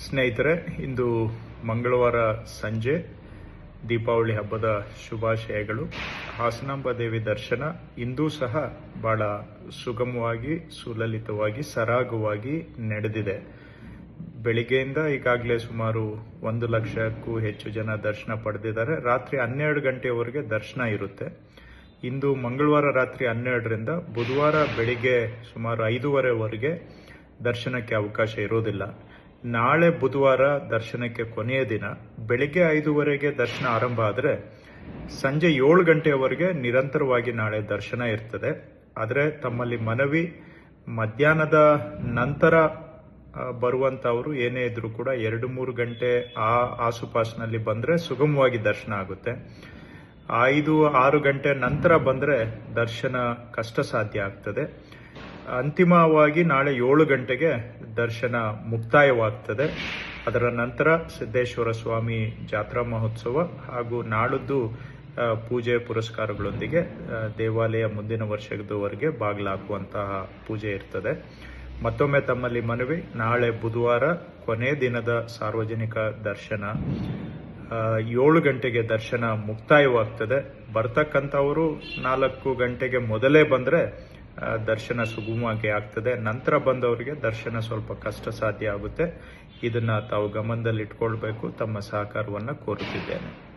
ಸ್ನೇಹಿತರೆ, ಇಂದು ಮಂಗಳವಾರ ಸಂಜೆ ದೀಪಾವಳಿ ಹಬ್ಬದ ಶುಭಾಶಯಗಳು. ಹಾಸನಾಂಬ ದೇವಿ ದರ್ಶನ ಇಂದೂ ಸಹ ಬಹಳ ಸುಗಮವಾಗಿ, ಸುಲಲಿತವಾಗಿ, ಸರಾಗವಾಗಿ ನಡೆದಿದೆ. ಬೆಳಿಗ್ಗೆಯಿಂದ ಈಗಾಗಲೇ ಸುಮಾರು 1 ಲಕ್ಷಕ್ಕೂ ಹೆಚ್ಚು ಜನ ದರ್ಶನ ಪಡೆದಿದ್ದಾರೆ. ರಾತ್ರಿ 12 ಗಂಟೆಯವರೆಗೆ ದರ್ಶನ ಇರುತ್ತೆ. ಇಂದು ಮಂಗಳವಾರ ರಾತ್ರಿ 12ರಿಂದ ಬುಧವಾರ ಬೆಳಿಗ್ಗೆ ಸುಮಾರು 5:30ವರೆಗೆ ದರ್ಶನಕ್ಕೆ ಅವಕಾಶ ಇರೋದಿಲ್ಲ. ನಾಳೆ ಬುಧವಾರ ದರ್ಶನಕ್ಕೆ ಕೊನೆಯ ದಿನ. ಬೆಳಿಗ್ಗೆ 5:30ಗೆ ದರ್ಶನ ಆರಂಭ ಆದರೆ ಸಂಜೆ 7 ಗಂಟೆಯವರೆಗೆ ನಿರಂತರವಾಗಿ ನಾಳೆ ದರ್ಶನ ಇರ್ತದೆ. ಆದರೆ ತಮ್ಮಲ್ಲಿ ಮನವಿ, ಮಧ್ಯಾಹ್ನದ ನಂತರ ಬರುವಂತವರು ಏನೇ ಇದ್ರೂ ಕೂಡ 2-3 ಗಂಟೆ ಆಸುಪಾಸಿನಲ್ಲಿ ಬಂದ್ರೆ ಸುಗಮವಾಗಿ ದರ್ಶನ ಆಗುತ್ತೆ. 5-6 ಗಂಟೆ ನಂತರ ಬಂದ್ರೆ ದರ್ಶನ ಕಷ್ಟ ಸಾಧ್ಯ ಆಗ್ತದೆ. ಅಂತಿಮವಾಗಿ ನಾಳೆ 7 ಗಂಟೆಗೆ ದರ್ಶನ ಮುಕ್ತಾಯವಾಗ್ತದೆ. ಅದರ ನಂತರ ಸಿದ್ದೇಶ್ವರ ಸ್ವಾಮಿ ಜಾತ್ರಾ ಮಹೋತ್ಸವ ಹಾಗೂ ನಾಳದ್ದು ಪೂಜೆ ಪುರಸ್ಕಾರಗಳೊಂದಿಗೆ ದೇವಾಲಯ ಮುಂದಿನ ವರ್ಷದವರೆಗೆ ಬಾಗಿಲಾಕುವಂತಹ ಪೂಜೆ ಇರ್ತದೆ. ಮತ್ತೊಮ್ಮೆ ತಮ್ಮಲ್ಲಿ ಮನವಿ, ನಾಳೆ ಬುಧವಾರ ಕೊನೆ ದಿನದ ಸಾರ್ವಜನಿಕ ದರ್ಶನ 7 ಗಂಟೆಗೆ ದರ್ಶನ ಮುಕ್ತಾಯವಾಗ್ತದೆ. ಬರ್ತಕ್ಕಂಥವರು 4 ಗಂಟೆಗೆ ಮೊದಲೇ ಬಂದ್ರೆ ದರ್ಶನ ಸುಗಮವಾಗಿ ಆಗ್ತದೆ. ನಂತರ ಬಂದವರಿಗೆ ದರ್ಶನ ಸ್ವಲ್ಪ ಕಷ್ಟ ಸಾಧ್ಯ ಆಗುತ್ತೆ. ಇದನ್ನ ತಾವು ಗಮನದಲ್ಲಿ ಇಟ್ಕೊಳ್ಬೇಕು. ತಮ್ಮ ಸಹಕಾರವನ್ನು ಕೋರುತ್ತಿದ್ದೇನೆ.